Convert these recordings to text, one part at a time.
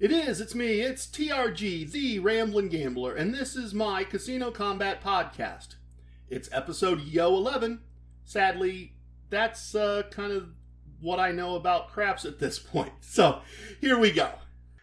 It is, it's me, it's TRG, the Ramblin Gambler, and this is my Casino Kombat podcast. It's episode Yo 11. Sadly, that's kind of what I know about craps at this point. So, here we go.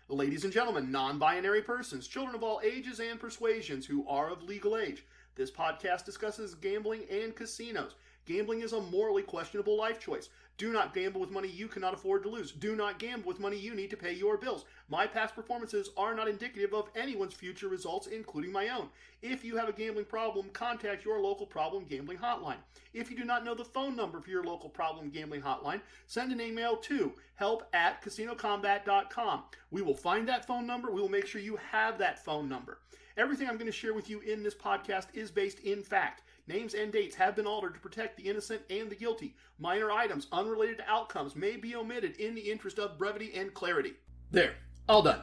Ladies and gentlemen, non-binary persons, children of all ages and persuasions who are of legal age, this podcast discusses gambling and casinos. Gambling is a morally questionable life choice. Do not gamble with money you cannot afford to lose. Do not gamble with money you need to pay your bills. My past performances are not indicative of anyone's future results, including my own. If you have a gambling problem, contact your local problem gambling hotline. If you do not know the phone number for your local problem gambling hotline, send an email to help@casinocombat.com. We will find that phone number. We will make sure you have that phone number. Everything I'm going to share with you in this podcast is based in fact. Names and dates have been altered to protect the innocent and the guilty. Minor items unrelated to outcomes may be omitted in the interest of brevity and clarity. There, all done.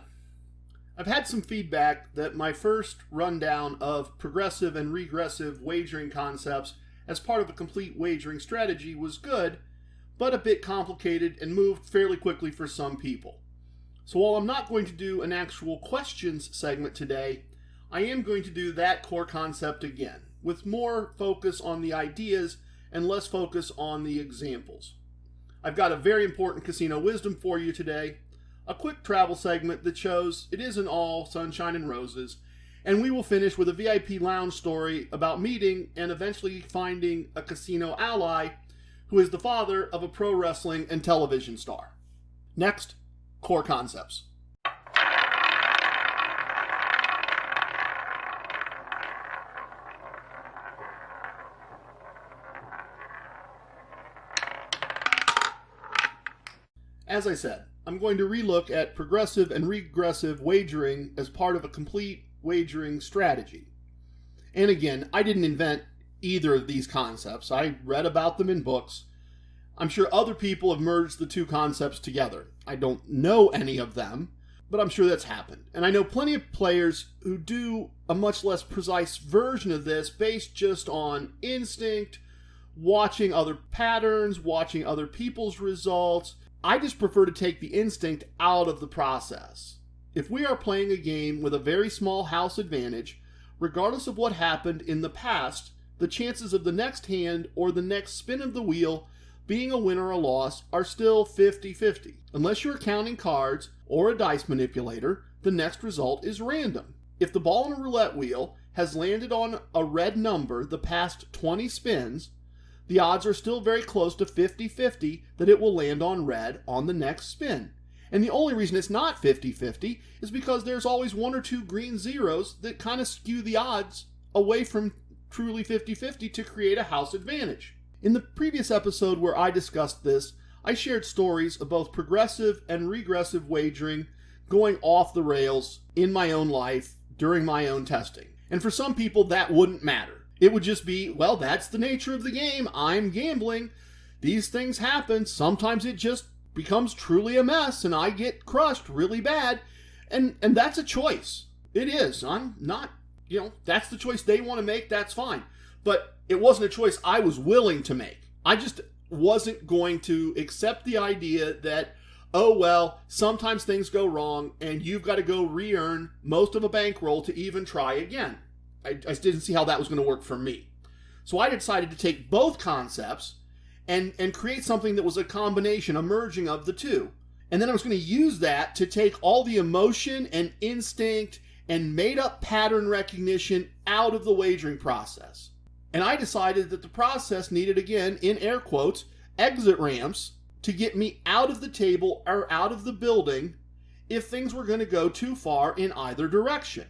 I've had some feedback that my first rundown of progressive and regressive wagering concepts as part of a complete wagering strategy was good, but a bit complicated and moved fairly quickly for some people. So while I'm not going to do an actual questions segment today, I am going to do that core concept again, with more focus on the ideas and less focus on the examples. I've got a very important casino wisdom for you today, a quick travel segment that shows it isn't all sunshine and roses, and we will finish with a VIP lounge story about meeting and eventually finding a casino ally who is the father of a pro wrestling and television star. Next, core concepts. As I said, I'm going to relook at progressive and regressive wagering as part of a complete wagering strategy. And again, I didn't invent either of these concepts. I read about them in books. I'm sure other people have merged the two concepts together. I don't know any of them, but I'm sure that's happened. And I know plenty of players who do a much less precise version of this based just on instinct, watching other patterns, watching other people's results. I just prefer to take the instinct out of the process. If we are playing a game with a very small house advantage, regardless of what happened in the past, the chances of the next hand or the next spin of the wheel being a win or a loss are still 50-50. Unless you're counting cards or a dice manipulator, the next result is random. If the ball on a roulette wheel has landed on a red number the past 20 spins, the odds are still very close to 50-50 that it will land on red on the next spin. And the only reason it's not 50-50 is because there's always one or two green zeros that kind of skew the odds away from truly 50-50 to create a house advantage. In the previous episode where I discussed this, I shared stories of both progressive and regressive wagering going off the rails in my own life during my own testing. And for some people that wouldn't matter. It would just be, well, that's the nature of the game. I'm gambling. These things happen. Sometimes it just becomes truly a mess and I get crushed really bad. And that's a choice. It is. I'm not, that's the choice they want to make. That's fine. But it wasn't a choice I was willing to make. I just wasn't going to accept the idea that, oh, well, sometimes things go wrong and you've got to go re-earn most of a bankroll to even try again. I just didn't see how that was going to work for me. So I decided to take both concepts and create something that was a combination, a merging of the two. And then I was going to use that to take all the emotion and instinct and made-up pattern recognition out of the wagering process. And I decided that the process needed, again, in air quotes, exit ramps to get me out of the table or out of the building if things were going to go too far in either direction.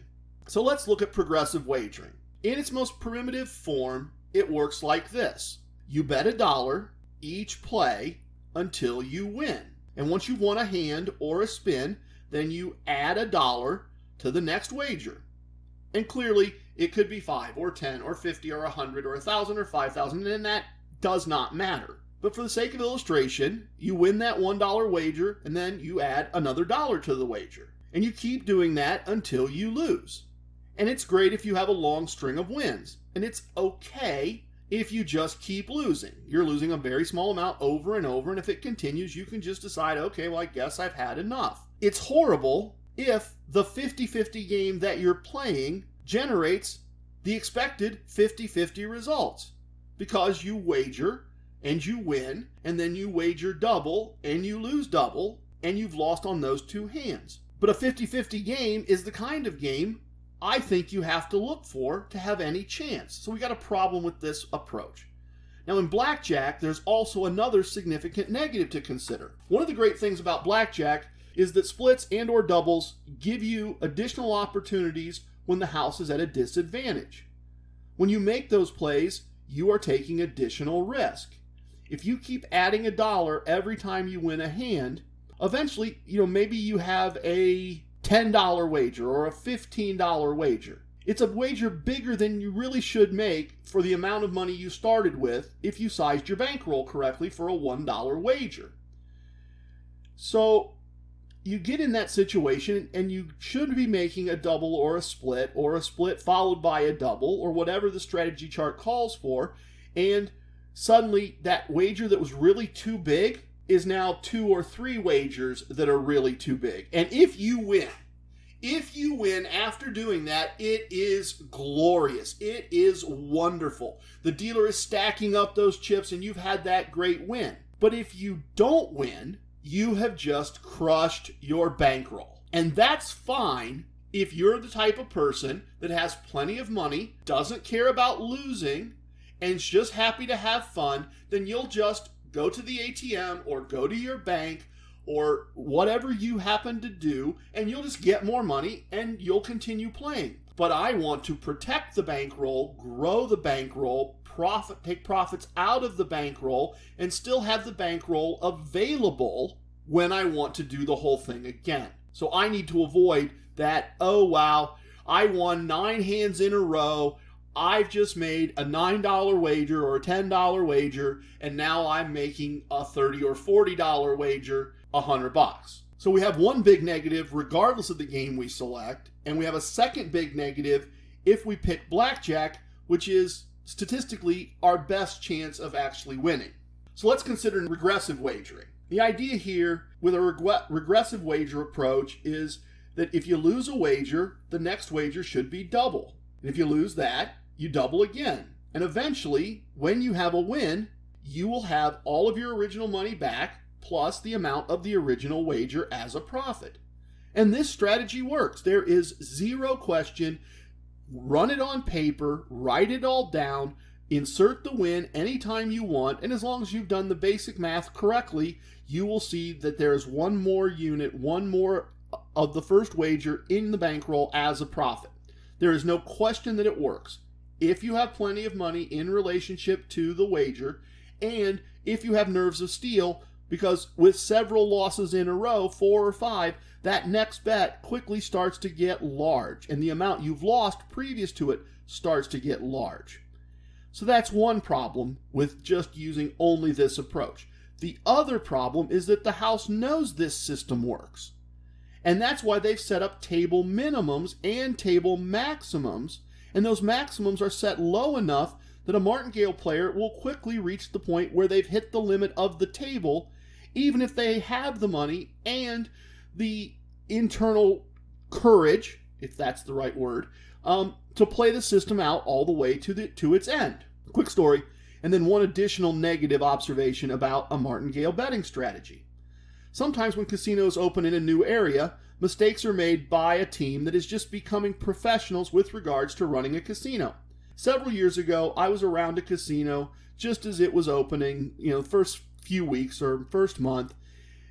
So let's look at progressive wagering. In its most primitive form, it works like this. You bet $1 each play until you win. And once you've won a hand or a spin, then you add $1 to the next wager. And clearly, it could be 5 or 10 or 50 or 100 or 1,000 or 5,000, and that does not matter. But for the sake of illustration, you win that $1 wager, and then you add another $1 to the wager. And you keep doing that until you lose. And it's great if you have a long string of wins. And it's okay if you just keep losing. You're losing a very small amount over and over, and if it continues, you can just decide, okay, well, I guess I've had enough. It's horrible if the 50-50 game that you're playing generates the expected 50-50 results, because you wager and you win, and then you wager double and you lose double, and you've lost on those two hands. But a 50-50 game is the kind of game I think you have to look for to have any chance. So we got a problem with this approach. Now in blackjack, there's also another significant negative to consider. One of the great things about blackjack is that splits and or doubles give you additional opportunities when the house is at a disadvantage. When you make those plays, you are taking additional risk. If you keep adding $1 every time you win a hand, eventually, maybe you have a $10 wager or a $15 wager. It's a wager bigger than you really should make for the amount of money you started with if you sized your bankroll correctly for a $1 wager. So you get in that situation and you should be making a double or a split followed by a double or whatever the strategy chart calls for, and suddenly that wager that was really too big is now 2 or 3 wagers that are really too big. And if you win after doing that, it is glorious. It is wonderful. The dealer is stacking up those chips and you've had that great win. But if you don't win, you have just crushed your bankroll. And that's fine if you're the type of person that has plenty of money, doesn't care about losing, and is just happy to have fun. Then you'll just go to the ATM or go to your bank or whatever you happen to do, and you'll just get more money and you'll continue playing. But I want to protect the bankroll, grow the bankroll, take profits out of the bankroll, and still have the bankroll available when I want to do the whole thing again. So I need to avoid that, oh wow, I won 9 hands in a row, I've just made a $9 wager or a $10 wager, and now I'm making a $30 or $40 wager, $100. So we have one big negative regardless of the game we select, and we have a second big negative if we pick blackjack, which is statistically our best chance of actually winning. So let's consider regressive wagering. The idea here with a regressive wager approach is that if you lose a wager, the next wager should be double. And if you lose that, you double again. And eventually, when you have a win, you will have all of your original money back plus the amount of the original wager as a profit. And this strategy works. There is zero question. Run it on paper, write it all down, insert the win anytime you want, and as long as you've done the basic math correctly, you will see that there's one more unit, one more of the first wager in the bankroll as a profit. There is no question that it works. If you have plenty of money in relationship to the wager, and if you have nerves of steel, because with several losses in a row, 4 or 5, that next bet quickly starts to get large, and the amount you've lost previous to it starts to get large. So that's one problem with just using only this approach. The other problem is that the house knows this system works. And that's why they've set up table minimums and table maximums, and those maximums are set low enough that a martingale player will quickly reach the point where they've hit the limit of the table, even if they have the money and the internal courage, if that's the right word, to play the system out all the way to its end. Quick story, and then one additional negative observation about a martingale betting strategy. Sometimes when casinos open in a new area, mistakes are made by a team that is just becoming professionals with regards to running a casino. Several years ago, I was around a casino just as it was opening, first few weeks or first month,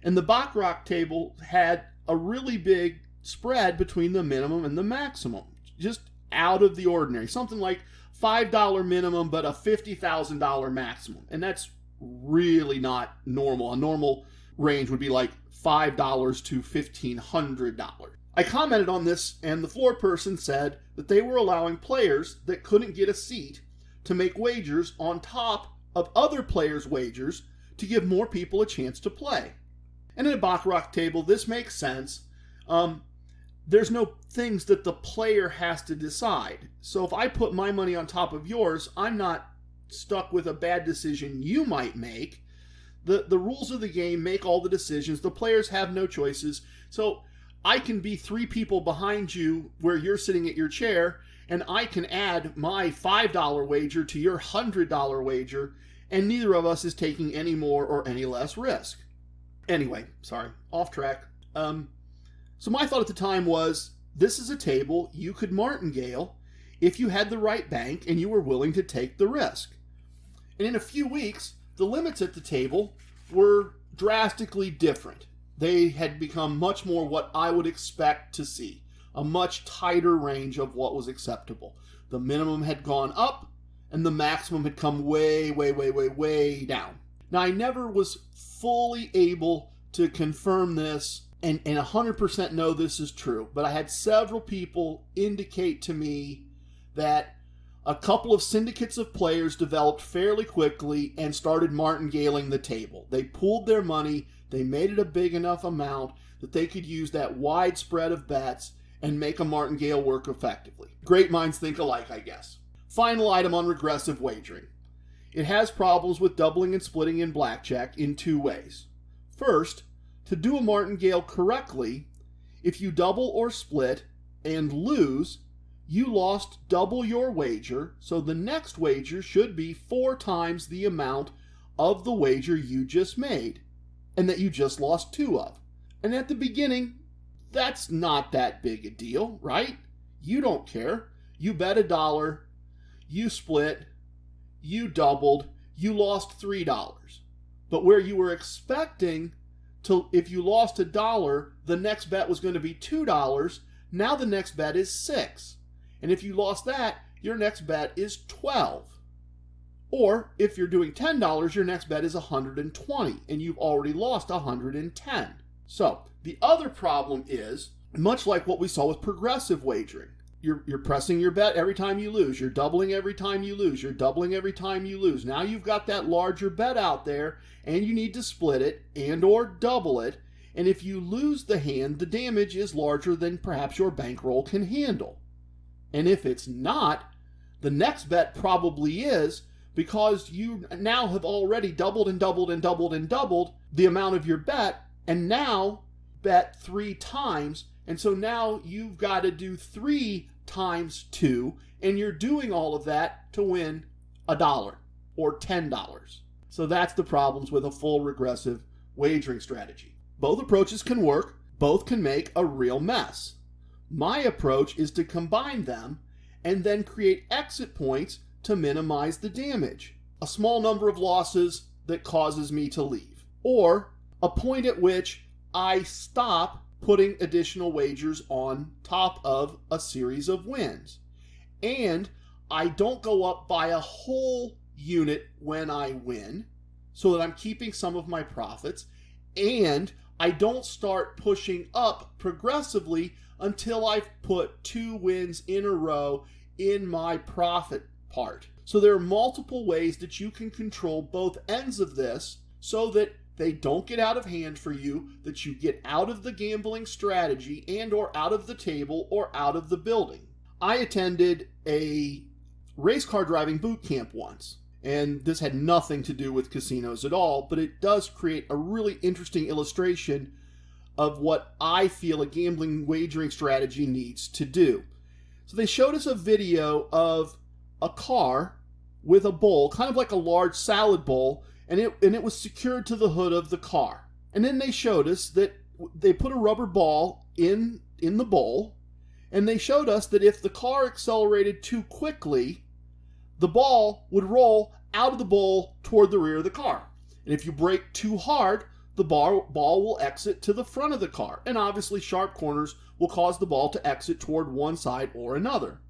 and the baccarat table had a really big spread between the minimum and the maximum, just out of the ordinary, something like $5 minimum but a $50,000 maximum, and that's really not normal. A normal range would be like $5 to $1,500. I commented on this, and the floor person said that they were allowing players that couldn't get a seat to make wagers on top of other players' wagers to give more people a chance to play. And in a baccarat table, this makes sense. There's no things that the player has to decide. So if I put my money on top of yours, I'm not stuck with a bad decision you might make. The rules of the game make all the decisions. The players have no choices. So I can be 3 people behind you where you're sitting at your chair, and I can add my $5 wager to your $100 wager, and neither of us is taking any more or any less risk. Anyway, sorry, off track. So my thought at the time was, this is a table you could martingale if you had the right bank and you were willing to take the risk. And in a few weeks, the limits at the table were drastically different. They had become much more what I would expect to see, a much tighter range of what was acceptable. The minimum had gone up, and the maximum had come way, way, way, way, way down. Now, I never was fully able to confirm this and 100% know this is true, but I had several people indicate to me that a couple of syndicates of players developed fairly quickly and started martingaling the table. They pooled their money, they made it a big enough amount that they could use that wide spread of bets and make a martingale work effectively. Great minds think alike, I guess. Final item on regressive wagering. It has problems with doubling and splitting in blackjack in 2 ways. First, to do a martingale correctly, if you double or split and lose, you lost double your wager, so the next wager should be 4 times the amount of the wager you just made, and that you just lost 2 of. And at the beginning, that's not that big a deal, right? You don't care. You bet $1, you split, you doubled, you lost $3. But where you were expecting to, if you lost $1, the next bet was going to be $2, now the next bet is $6. And if you lost that, your next bet is $12. Or if you're doing $10, your next bet is $120, and you've already lost $110. So the other problem is, much like what we saw with progressive wagering, you're pressing your bet every time you lose. You're doubling every time you lose. You're doubling every time you lose. Now you've got that larger bet out there, and you need to split it and or double it. And if you lose the hand, the damage is larger than perhaps your bankroll can handle. And if it's not, the next bet probably is, because you now have already doubled and doubled and doubled and doubled the amount of your bet, and now bet 3 times. And so now you've got to do 3 times 2, and you're doing all of that to win $1 or $10. So that's the problems with a full regressive wagering strategy. Both approaches can work. Both can make a real mess. My approach is to combine them and then create exit points to minimize the damage. A small number of losses that causes me to leave, or a point at which I stop putting additional wagers on top of a series of wins. And I don't go up by a whole unit when I win, so that I'm keeping some of my profits, and I don't start pushing up progressively until I've put 2 wins in a row in my profit part. So there are multiple ways that you can control both ends of this so that they don't get out of hand for you, that you get out of the gambling strategy and or out of the table or out of the building. I attended a race car driving boot camp once, and this had nothing to do with casinos at all, but it does create a really interesting illustration of what I feel a gambling wagering strategy needs to do. So they showed us a video of a car with a bowl, kind of like a large salad bowl, and it was secured to the hood of the car. And then they showed us that they put a rubber ball in the bowl, and they showed us that if the car accelerated too quickly, the ball would roll out of the bowl toward the rear of the car. And if you brake too hard, the ball will exit to the front of the car. And obviously sharp corners will cause the ball to exit toward one side or another.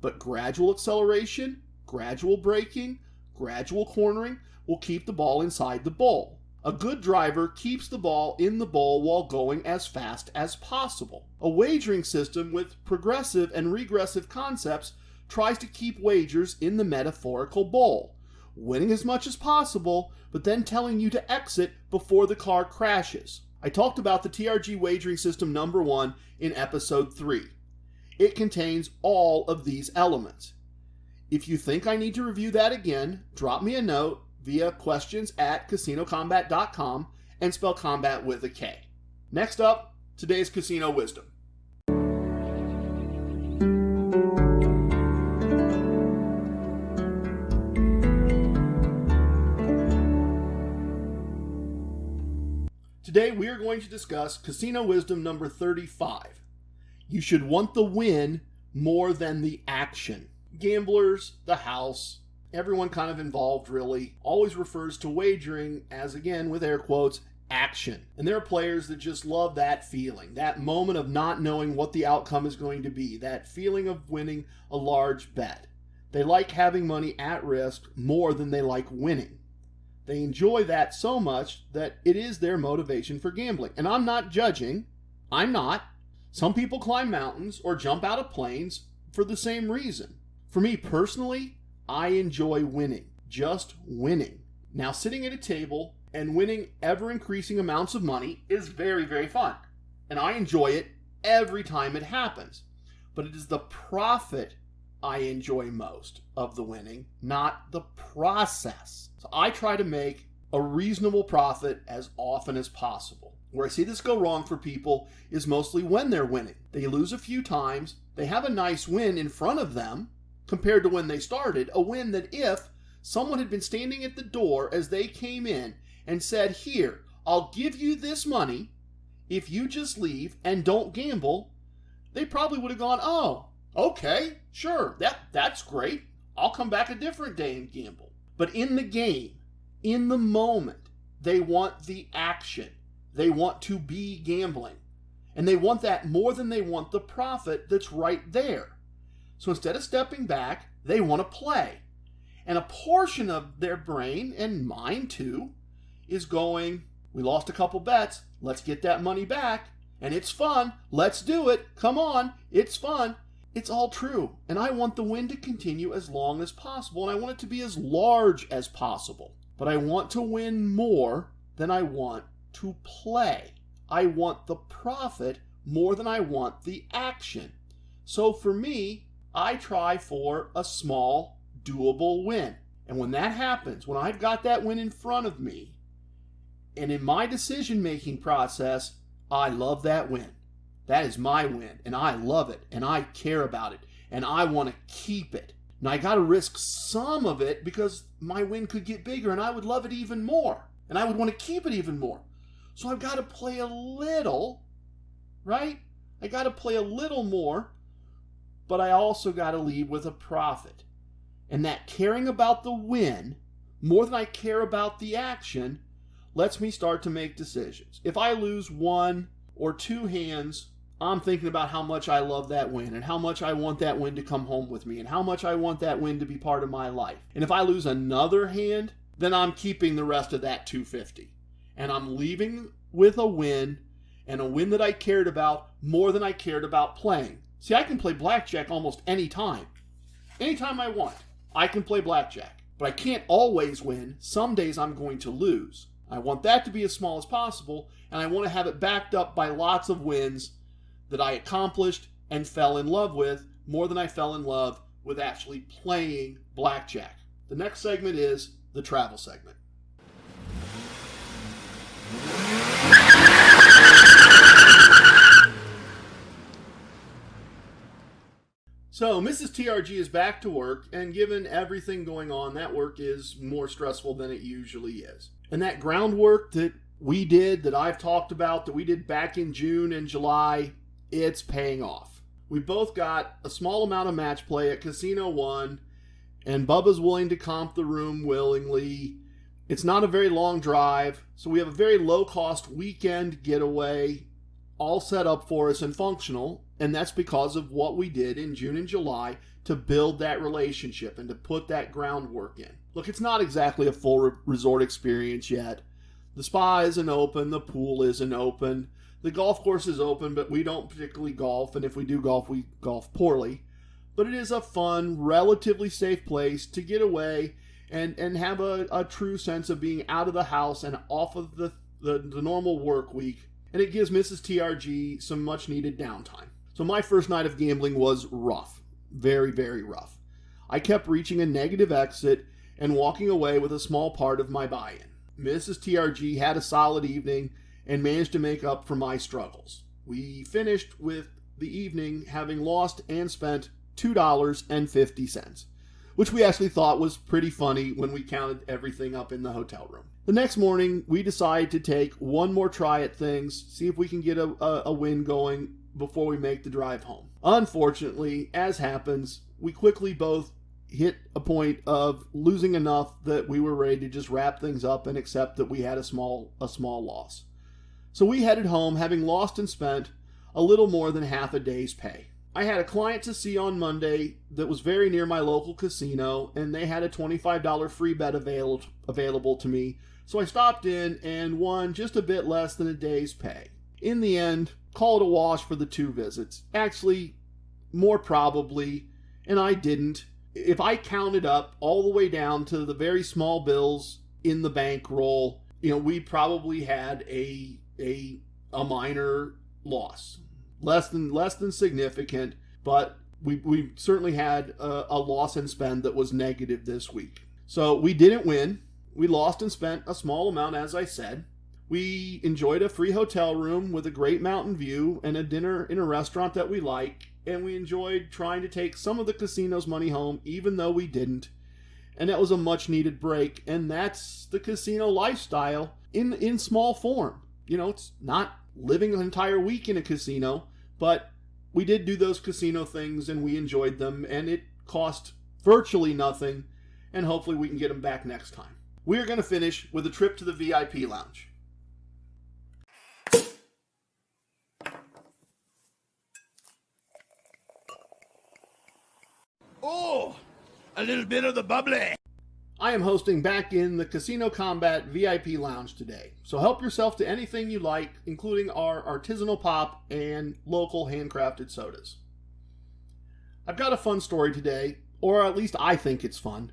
But gradual acceleration, gradual braking, gradual cornering will keep the ball inside the bowl. A good driver keeps the ball in the bowl while going as fast as possible. A wagering system with progressive and regressive concepts tries to keep wagers in the metaphorical bowl, winning as much as possible, but then telling you to exit before the car crashes. I talked about the TRG wagering system number 1 in episode 3. It contains all of these elements. If you think I need to review that again, drop me a note via questions@casinokombat.com and spell combat with a K. Next up, today's casino wisdom. Today we are going to discuss casino wisdom number 35. You should want the win more than the action. Gamblers, the house, everyone kind of involved really, always refers to wagering as, again, with air quotes, action. And there are players that just love that feeling, that moment of not knowing what the outcome is going to be, that feeling of winning a large bet. They like having money at risk more than they like winning. They enjoy that so much that it is their motivation for gambling. And I'm not judging. I'm not. Some people climb mountains or jump out of planes for the same reason. For me personally, I enjoy winning. Just winning. Now, sitting at a table and winning ever-increasing amounts of money is very, very fun. And I enjoy it every time it happens. But it is the profit I enjoy most of the winning, not the process. So I try to make a reasonable profit as often as possible. Where I see this go wrong for people is mostly when they're winning. They lose a few times, they have a nice win in front of them compared to when they started, a win that if someone had been standing at the door as they came in and said, "Here, I'll give you this money if you just leave and don't gamble," they probably would have gone, "Oh, okay, sure, that's great. I'll come back a different day and gamble." But in the game, in the moment, they want the action. They want to be gambling. And they want that more than they want the profit that's right there. So instead of stepping back, they want to play. And a portion of their brain, and mine too, is going, "We lost a couple bets. Let's get that money back. And it's fun. Let's do it. Come on. It's fun." It's all true, and I want the win to continue as long as possible, and I want it to be as large as possible. But I want to win more than I want to play. I want the profit more than I want the action. So for me, I try for a small, doable win. And when that happens, when I've got that win in front of me, and in my decision-making process, I love that win. That is my win, and I love it, and I care about it, and I want to keep it. Now, I got to risk some of it because my win could get bigger, and I would love it even more, and I would want to keep it even more. So I've got to play a little, right? I got to play a little more, but I also got to leave with a profit. And that caring about the win more than I care about the action lets me start to make decisions. If I lose one or two hands, I'm thinking about how much I love that win and how much I want that win to come home with me and how much I want that win to be part of my life. And if I lose another hand, then I'm keeping the rest of that 250. And I'm leaving with a win, and a win that I cared about more than I cared about playing. See, I can play blackjack almost any time. Anytime I want, I can play blackjack. But I can't always win. Some days I'm going to lose. I want that to be as small as possible, and I want to have it backed up by lots of wins that I accomplished and fell in love with more than I fell in love with actually playing blackjack. The next segment is the travel segment. So, Mrs. TRG is back to work, and given everything going on, that work is more stressful than it usually is. And that groundwork that we did, that I've talked about, that we did back in June and July, it's paying off. We both got a small amount of match play at Casino 1, and Bubba's willing to comp the room willingly. It's not a very long drive, so we have a very low-cost weekend getaway all set up for us and functional, and that's because of what we did in June and July to build that relationship and to put that groundwork in. Look, it's not exactly a full resort experience yet. The spa isn't open, the pool isn't open, the golf course is open, but we don't particularly golf, and if we do golf, we golf poorly. But it is a fun, relatively safe place to get away and have a true sense of being out of the house and off of the normal work week. And it gives Mrs. TRG some much-needed downtime. So my first night of gambling was rough. Very, very rough. I kept reaching a negative exit and walking away with a small part of my buy-in. Mrs. TRG had a solid evening and managed to make up for my struggles. we finished with the evening having lost and spent $2.50, which we actually thought was pretty funny when we counted everything up in the hotel room. The next morning, we decided to take one more try at things, see if we can get a win going before we make the drive home. Unfortunately, as happens, we quickly both hit a point of losing enough that we were ready to just wrap things up and accept that we had a small loss. So we headed home having lost and spent a little more than half a day's pay. I had a client to see on Monday that was very near my local casino, and they had a $25 free bet available to me. So I stopped in and won just a bit less than a day's pay. In the end, call it a wash for the 2 visits. Actually, more probably, and I didn't. If I counted up all the way down to the very small bills in the bankroll, we probably had a minor loss. Less than significant, but we certainly had a loss and spend that was negative this week. So we didn't win. We lost and spent a small amount, as I said. We enjoyed a free hotel room with a great mountain view and a dinner in a restaurant that we like, and we enjoyed trying to take some of the casino's money home, even though we didn't. And that was a much needed break, and that's the casino lifestyle in small form. It's not living an entire week in a casino, but we did do those casino things and we enjoyed them, and it cost virtually nothing, and hopefully we can get them back next time. We are going to finish with a trip to the VIP lounge. Oh, a little bit of the bubbly. I am hosting back in the Casino Kombat VIP Lounge today, so help yourself to anything you like, including our artisanal pop and local handcrafted sodas. I've got a fun story today, or at least I think it's fun,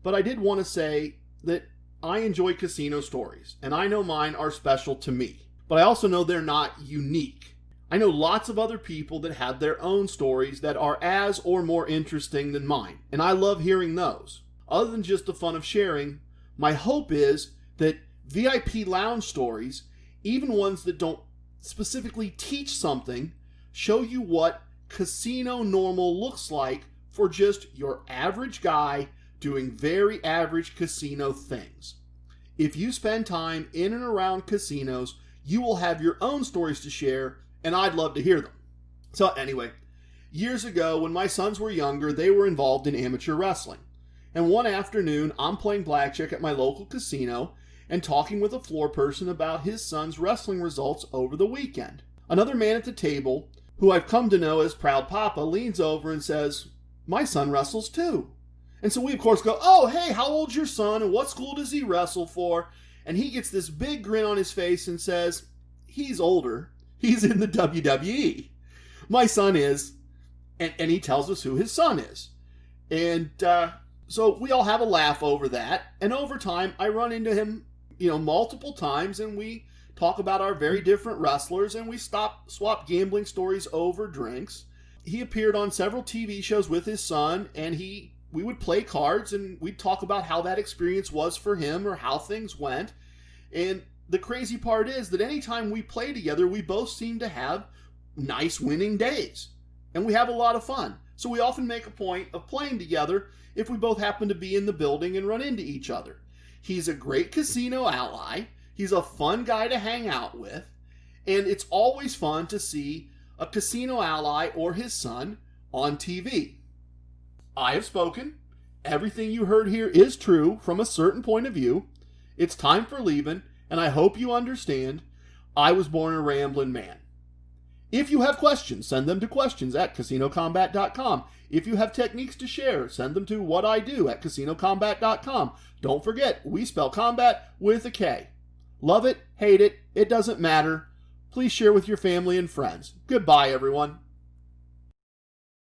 but I did want to say that I enjoy casino stories, and I know mine are special to me, but I also know they're not unique. I know lots of other people that have their own stories that are as or more interesting than mine, and I love hearing those. Other than just the fun of sharing, my hope is that VIP lounge stories, even ones that don't specifically teach something, show you what casino normal looks like for just your average guy doing very average casino things. If you spend time in and around casinos, you will have your own stories to share, and I'd love to hear them. So anyway, years ago when my sons were younger, they were involved in amateur wrestling. And one afternoon, I'm playing blackjack at my local casino and talking with a floor person about his son's wrestling results over the weekend. Another man at the table, who I've come to know as Proud Papa, leans over and says, "My son wrestles too." And so we, of course, go, "Oh, hey, how old's your son and what school does he wrestle for?" And he gets this big grin on his face and says, "He's older. He's in the WWE. My son is," and he tells us who his son is. And so we all have a laugh over that. And over time, I run into him, multiple times, and we talk about our very different wrestlers, and we swap gambling stories over drinks. He appeared on several TV shows with his son, and we would play cards, and we'd talk about how that experience was for him or how things went. And the crazy part is that anytime we play together, we both seem to have nice winning days. And we have a lot of fun. So we often make a point of playing together if we both happen to be in the building and run into each other. He's a great casino ally. He's a fun guy to hang out with. And it's always fun to see a casino ally or his son on TV. I have spoken. Everything you heard here is true from a certain point of view. It's time for leaving, and I hope you understand I was born a Ramblin' man. If you have questions, send them to questions@casinocombat.com. If you have techniques to share, send them to whatido@casinocombat.com. Don't forget, we spell combat with a K. Love it, hate it, it doesn't matter. Please share with your family and friends. Goodbye, everyone.